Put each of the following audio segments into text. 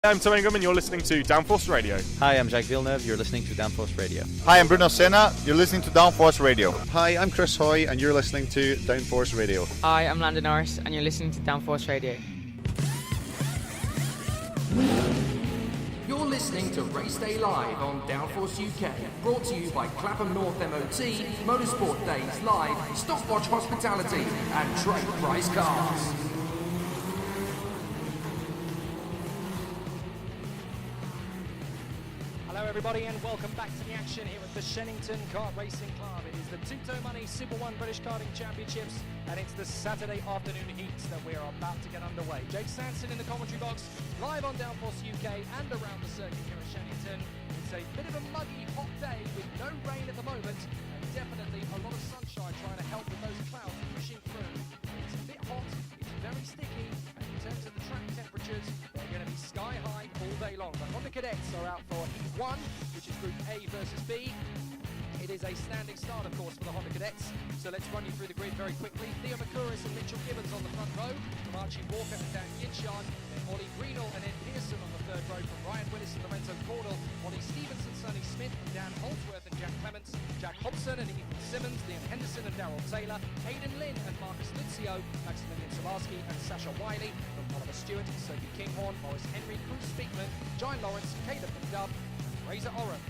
I'm Tom Ingham and you're listening to Downforce Radio. Hi, I'm Jacques Villeneuve, you're listening to Downforce Radio. Hi, I'm Bruno Senna, you're listening to Downforce Radio. Hi, I'm Chris Hoy and you're listening to Downforce Radio. Hi, I'm Landon Norris and you're listening to Downforce Radio. You're listening to Race Day Live on Downforce UK, brought to you by Clapham North MOT, Motorsport Days Live, Stopwatch Hospitality and Trade Price Cars. Hello everybody and welcome back to the action here at the Shenington Kart Racing Club. It is the Tuto Money Super 1 British Karting Championships and it's the Saturday afternoon heats that we are about to get underway. Jake Sanson in the commentary box, live on Downforce UK and around the circuit here at Shenington. It's a bit of a muggy, hot day with no rain at the moment and definitely a lot of sunshine trying to help with those clouds pushing through. It's a bit hot, it's very sticky, and in terms of the track temperatures, they're going to be sky high all day long. The Honda Cadets are out for Heat 1, which is Group A versus B. It is a standing start, of course, for the Honda Cadets. So let's run you through the grid very quickly. Theo McCurris and Mitchell Gibbons on the front row, from Archie Walker and Dan Ginchard. Then Ollie Greenall and Ed Pearson on the third row, from Ryan Willis and Lorenzo Cordell. Ollie Stevenson, Sonny Smith, and Dan Holdsworth and Jack Clements. Jack Hobson and Ethan Simmons, Liam Henderson and Darrell Taylor. Aidan Lynn and Marcus Luzio. Maximilian Savarski and Sasha Wiley. From Oliver Stewart, Sophie Kinghorn, Morris Henry, Bruce Speakman, John Lawrence, Caleb McDubb, and Fraser Oram.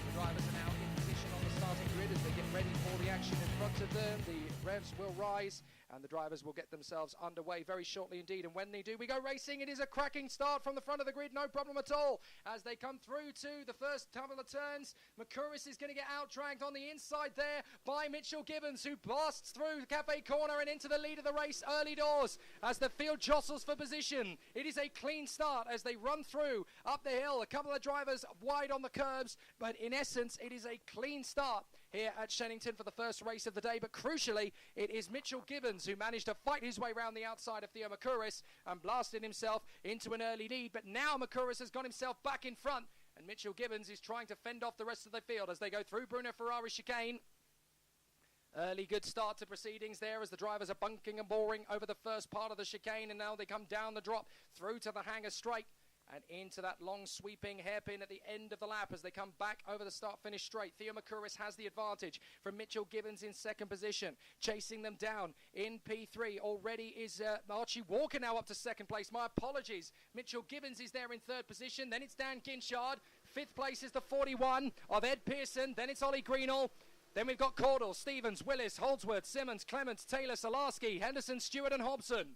The drivers are now in position on the starting grid as they get ready for the action in front of them. The revs will rise and the drivers will get themselves underway very shortly indeed. And when they do, we go racing. It is a cracking start from the front of the grid, no problem at all. As they come through to the first couple of turns, McCurris is going to get out-dragged on the inside there by Mitchell Gibbons, who blasts through the cafe corner and into the lead of the race early doors as the field jostles for position. It is a clean start as they run through up the hill. A couple of drivers wide on the curbs, but in essence, it is a clean start here at Shenington for the first race of the day. But crucially, it is Mitchell Gibbons who managed to fight his way around the outside of Theo McCurris and blasted himself into an early lead. But now McCurris has got himself back in front and Mitchell Gibbons is trying to fend off the rest of the field as they go through Bruno Ferrari chicane. Early good start to proceedings there as the drivers are bunking and boring over the first part of the chicane, and now they come down the drop through to the hangar straight and into that long sweeping hairpin at the end of the lap as they come back over the start-finish straight. Theo McCurris has the advantage from Mitchell Gibbons in second position. Chasing them down in P3 already is Archie Walker now up to second place. My apologies. Mitchell Gibbons is there in third position. Then it's Dan Ginchard. Fifth place is the 41 of Ed Pearson. Then it's Ollie Greenall. Then we've got Cordell, Stevens, Willis, Holdsworth, Simmons, Clements, Taylor, Salarski, Henderson, Stewart and Hobson.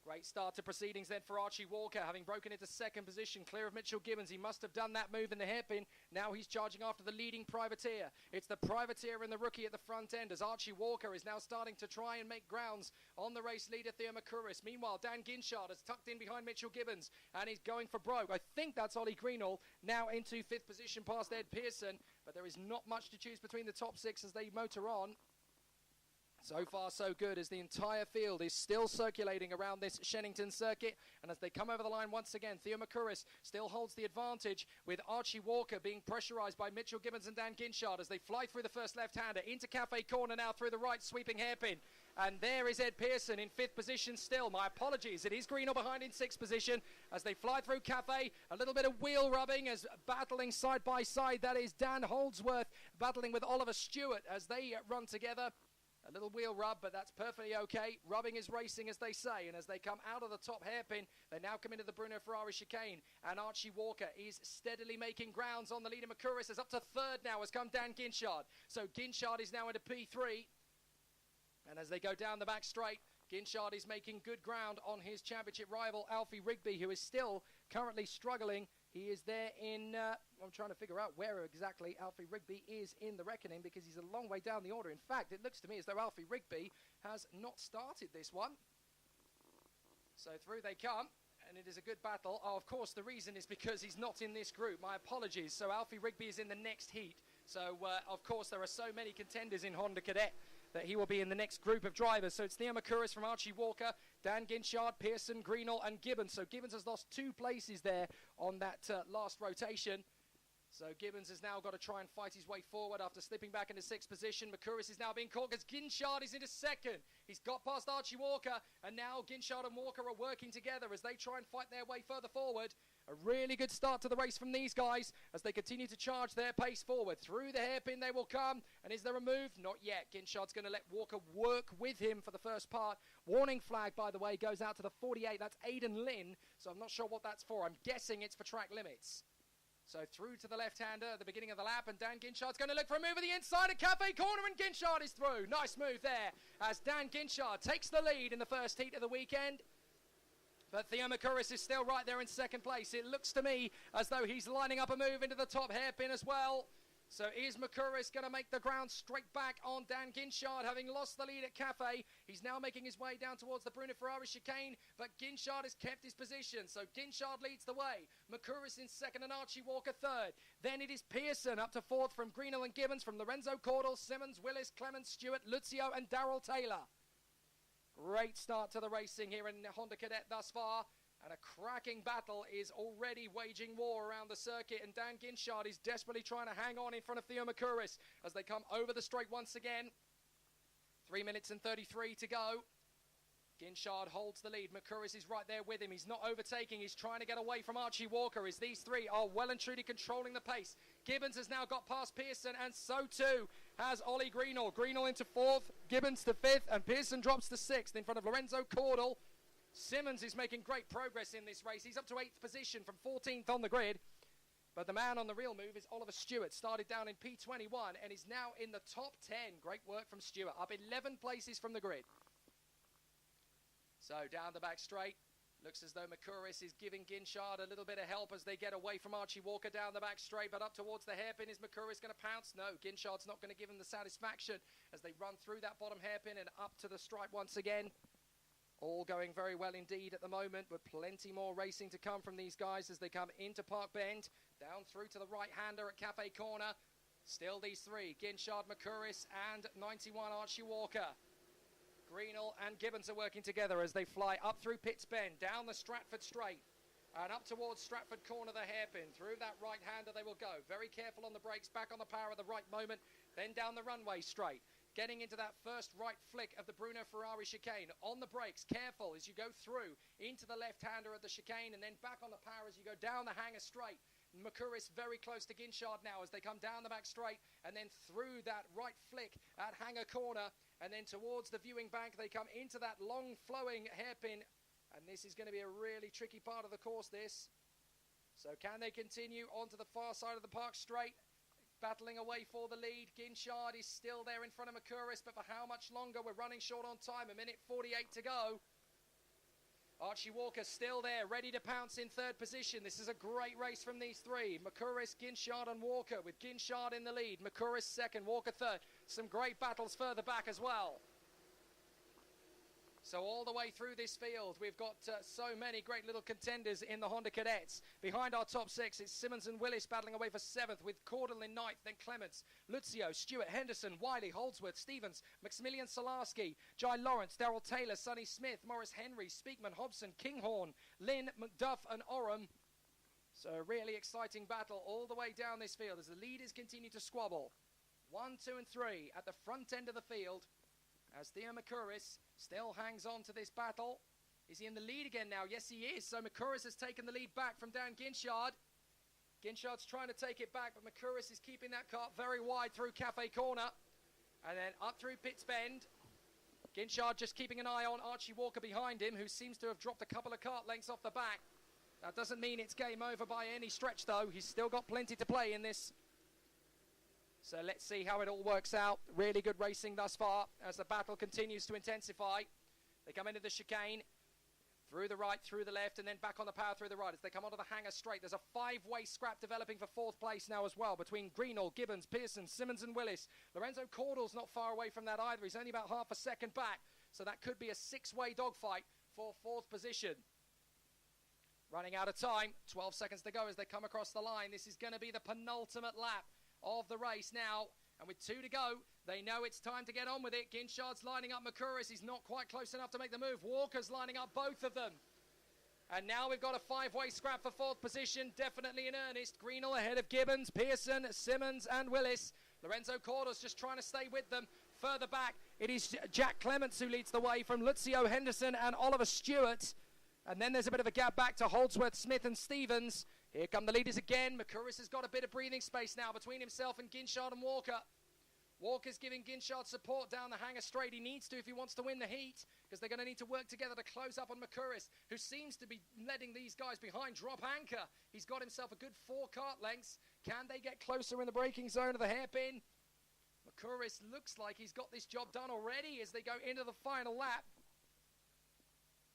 Great start to proceedings then for Archie Walker, having broken into second position, clear of Mitchell Gibbons. He must have done that move in the hairpin. Now he's charging after the leading privateer. It's the privateer and the rookie at the front end as Archie Walker is now starting to try and make grounds on the race leader, Theo McCurris. Meanwhile, Dan Ginchard has tucked in behind Mitchell Gibbons and he's going for broke. I think that's Ollie Greenall now into fifth position past Ed Pearson, but there is not much to choose between the top six as they motor on. So far, so good, as the entire field is still circulating around this Shenington circuit. And as they come over the line once again, Theo McCurris still holds the advantage with Archie Walker being pressurised by Mitchell Gibbons and Dan Ginchard as they fly through the first left-hander into Cafe Corner now through the right sweeping hairpin. And there is Ed Pearson in fifth position still. My apologies. It is Greenall behind in sixth position as they fly through Cafe. A little bit of wheel rubbing as battling side by side. That is Dan Holdsworth battling with Oliver Stewart as they run together. A little wheel rub, but that's perfectly okay. Rubbing is racing, as they say. And as they come out of the top hairpin, they now come into the Bruno Ferrari chicane. And Archie Walker is steadily making grounds on the leader. McCurris is up to third now, has come Dan Ginchard. So Ginchard is now into P3. And as they go down the back straight, Ginchard is making good ground on his championship rival, Alfie Rigby, who is still currently struggling. He is there in, I'm trying to figure out where exactly Alfie Rigby is in the reckoning because he's a long way down the order. In fact, it looks to me as though Alfie Rigby has not started this one. So through they come, and it is a good battle. Oh, of course, the reason is because he's not in this group. My apologies. So Alfie Rigby is in the next heat. So, of course, there are so many contenders in Honda Cadet that he will be in the next group of drivers. So it's Theo McCurris from Archie Walker, Dan Ginchard, Pearson, Greenall and Gibbons. So Gibbons has lost 2 places there on that last rotation. So Gibbons has now got to try and fight his way forward after slipping back into 6th position. Makuris is now being caught because Ginchard is into 2nd. He's got past Archie Walker, and now Ginchard and Walker are working together as they try and fight their way further forward. A really good start to the race from these guys as they continue to charge their pace forward. Through the hairpin they will come, and is there a move? Not yet. Ginchard's going to let Walker work with him for the first part. Warning flag, by the way, goes out to the 48. That's Aidan Lynn, so I'm not sure what that's for. I'm guessing it's for track limits. So through to the left-hander at the beginning of the lap, and Dan Ginchard's going to look for a move at the inside of Cafe Corner, and Ginchard is through. Nice move there as Dan Ginchard takes the lead in the first heat of the weekend. But Theo Makuris is still right there in 2nd place. It looks to me as though he's lining up a move into the top hairpin as well. So is Makuris going to make the ground straight back on Dan Ginchard, having lost the lead at Cafe? He's now making his way down towards the Bruno Ferrari chicane, but Ginchard has kept his position. So Ginchard leads the way. Makuris in 2nd and Archie Walker 3rd. Then it is Pearson up to 4th from Greenhill and Gibbons, from Lorenzo Cordell, Simmons, Willis, Clemens, Stewart, Luzio and Darrell Taylor. Great start to the racing here in Honda Cadet thus far. And a cracking battle is already waging war around the circuit, and Dan Ginchard is desperately trying to hang on in front of Theo Makuris as they come over the straight once again. 3 minutes and 33 to go. Ginchard holds the lead. Makuris is right there with him. He's not overtaking. He's trying to get away from Archie Walker as these three are well and truly controlling the pace. Gibbons has now got past Pearson, and so too has Ollie Greenhill. Greenhill into 4th, Gibbons to 5th, and Pearson drops to 6th in front of Lorenzo Cordell. Simmons is making great progress in this race. He's up to 8th position from 14th on the grid. But the man on the real move is Oliver Stewart. Started down in P21 and is now in the top 10. Great work from Stewart. Up 11 places from the grid. So down the back straight. Looks as though Makuris is giving Ginchard a little bit of help as they get away from Archie Walker down the back straight. But up towards the hairpin, is Makuris going to pounce? No, Ginchard's not going to give him the satisfaction as they run through that bottom hairpin and up to the stripe once again. All going very well indeed at the moment, but plenty more racing to come from these guys as they come into Park Bend, down through to the right-hander at Cafe Corner. Still these three, Ginchard, Makuris and 91 Archie Walker. Greenhill and Gibbons are working together as they fly up through Pitts Bend, down the Stratford Straight, and up towards Stratford Corner, the hairpin. Through that right-hander they will go. Very careful on the brakes, back on the power at the right moment, then down the runway straight. Getting into that first right flick of the Bruno Ferrari chicane. On the brakes, careful as you go through into the left-hander at the chicane, and then back on the power as you go down the hanger straight. Makuris very close to Ginchard now as they come down the back straight, and then through that right flick at Hanger Corner, and then towards the viewing bank they come into that long flowing hairpin, and this is going to be a really tricky part of the course, this. So can they continue onto the far side of the park straight? Battling away for the lead. Ginchard is still there in front of Makuris, but for how much longer? We're running short on time. 1:48 to go. Archie Walker still there, ready to pounce in 3rd position. This is a great race from these three. Makuris, Ginchard and Walker, with Ginchard in the lead. Makuris 2nd, Walker 3rd. Some great battles further back as well. So all the way through this field, we've got so many great little contenders in the Honda Cadets. Behind our top 6, it's Simmons and Willis battling away for 7th, with Cordell in 9th, then Clements, Luzio, Stewart, Henderson, Wiley, Holdsworth, Stevens, Maximilian Solarski, Jai Lawrence, Darrell Taylor, Sonny Smith, Morris Henry, Speakman, Hobson, Kinghorn, Lynn, McDuff and Oram. So a really exciting battle all the way down this field as the leaders continue to squabble. 1, 2 and 3 at the front end of the field as Theo Makuris still hangs on to this battle. Is he in the lead again now? Yes, he is. So Makuris has taken the lead back from Dan Ginchard. Ginchard's trying to take it back, but Makuris is keeping that kart very wide through Cafe Corner. And then up through Pitts Bend. Ginchard just keeping an eye on Archie Walker behind him, who seems to have dropped a couple of kart lengths off the back. That doesn't mean it's game over by any stretch, though. He's still got plenty to play in this. So let's see how it all works out. Really good racing thus far as the battle continues to intensify. They come into the chicane, through the right, through the left, and then back on the power through the right. As they come onto the hanger straight, there's a 5-way scrap developing for 4th place now as well, between Greenhill, Gibbons, Pearson, Simmons and Willis. Lorenzo Cordell's not far away from that either. He's only about half a second back, so that could be a 6-way dogfight for 4th position. Running out of time, 12 seconds to go as they come across the line. This is going to be the penultimate lap of the race now, and with 2 to go, they know it's time to get on with it. Ginchard's lining up Makuris. He's not quite close enough to make the move. Walker's lining up both of them. And now we've got a five-way scrap for fourth position, definitely in earnest. Greenall ahead of Gibbons, Pearson, Simmons and Willis. Lorenzo Cordo's just trying to stay with them. Further back, it is Jack Clements who leads the way from Lucio Henderson and Oliver Stewart. And then there's a bit of a gap back to Holdsworth, Smith and Stevens. Here come the leaders again. McCurris has got a bit of breathing space now between himself and Ginshard and Walker. Walker's giving Ginshard support down the hanger straight. He needs to if he wants to win the heat, because they're going to need to work together to close up on McCurris, who seems to be letting these guys behind drop anchor. He's got himself a good 4 kart lengths. Can they get closer in the braking zone of the hairpin? McCurris looks like he's got this job done already as they go into the final lap.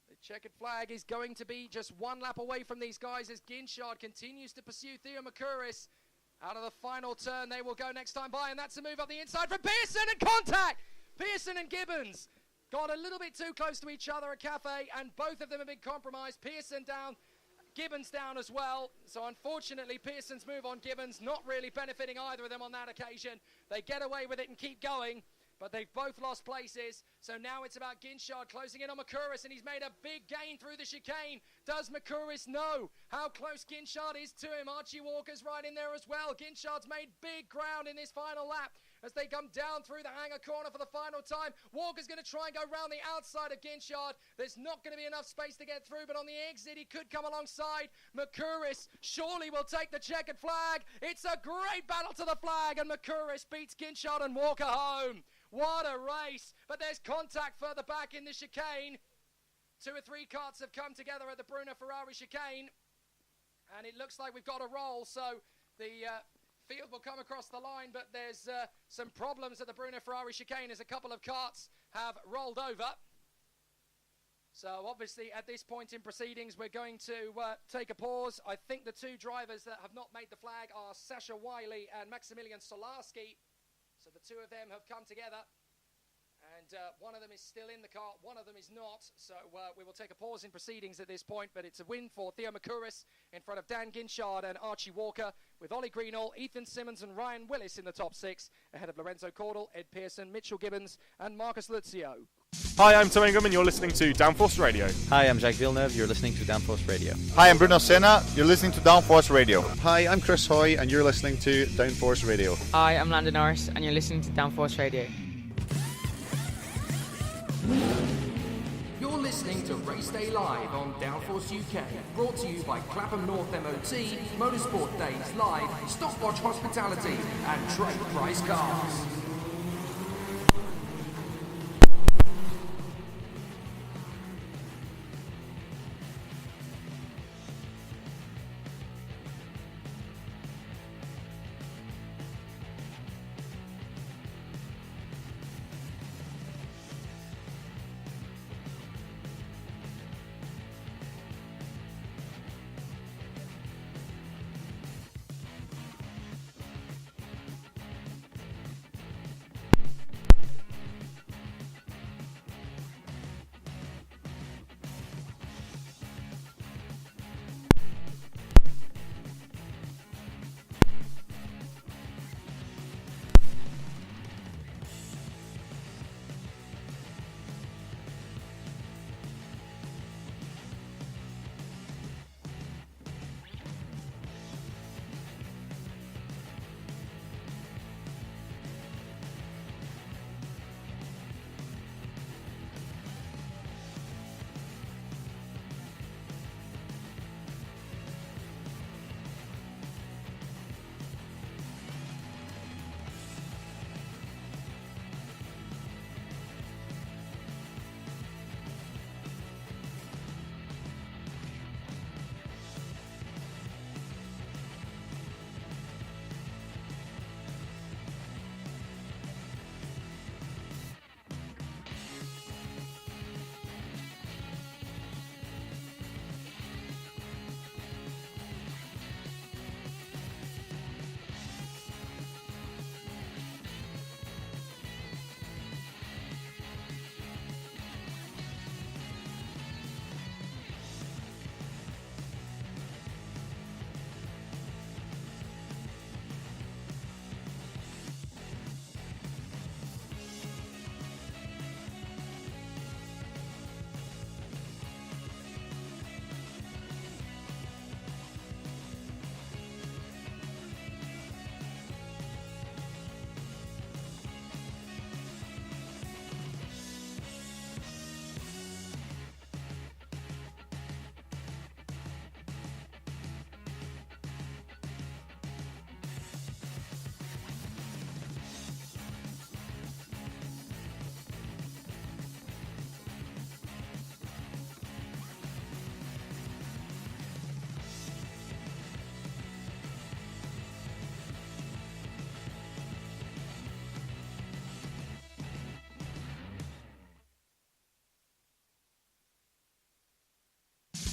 The checkered flag is going to be just 1 lap away from these guys as Ginshard continues to pursue Theo McCurris. Out of the final turn, they will go next time by, and that's a move up the inside from Pearson, and contact! Pearson and Gibbons got a little bit too close to each other at Cafe, and both of them have been compromised. Pearson down, Gibbons down as well. So unfortunately, Pearson's move on Gibbons not really benefiting either of them on that occasion. They get away with it and keep going, but they've both lost places. So now it's about Ginshard closing in on McCurris, and he's made a big gain through the chicane. Does McCurris know how close Ginshard is to him? Archie Walker's right in there as well. Ginshard's made big ground in this final lap as they come down through the hanger corner for the final time. Walker's going to try and go round the outside of Ginshard. There's not going to be enough space to get through, but on the exit he could come alongside. McCurris surely will take the checkered flag. It's a great battle to the flag, and McCurris beats Ginshard and Walker home. What a race, but there's contact further back in the chicane. 2 or 3 carts have come together at the Bruno Ferrari chicane, and it looks like we've got a roll, so the field will come across the line, but there's some problems at the Bruno Ferrari chicane as a couple of carts have rolled over. So obviously at this point in proceedings we're going to take a pause. I think the 2 drivers that have not made the flag are Sasha Wiley and Maximilian Solarski. So the 2 of them have come together, and one of them is still in the cart, one of them is not. So we will take a pause in proceedings at this point, but it's a win for Theo McCurris in front of Dan Ginshard and Archie Walker, with Ollie Greenall, Ethan Simmons and Ryan Willis in the top 6, ahead of Lorenzo Cordell, Ed Pearson, Mitchell Gibbons and Marcus Lucio. Hi, I'm Tom Ingram and you're listening to Downforce Radio. Hi, I'm Jacques Villeneuve. You're listening to Downforce Radio. Hi, I'm Bruno Senna. You're listening to Downforce Radio. Hi, I'm Chris Hoy, and you're listening to Downforce Radio. Hi, I'm Landon Norris, and you're listening to Downforce Radio. You're listening to Race Day Live on Downforce UK, brought to you by Clapham North MOT, Motorsport Days Live, Stopwatch Hospitality and Trade Price Cars.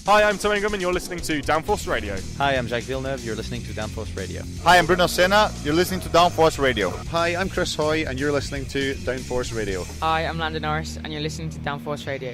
Hi, I'm Tom Ingham and you're listening to Downforce Radio. Hi, I'm Jacques Villeneuve. You're listening to Downforce Radio. Hi, I'm Bruno Senna. You're listening to Downforce Radio. Hi, I'm Chris Hoy, and you're listening to Downforce Radio. Hi, I'm Landon Norris, and you're listening to Downforce Radio.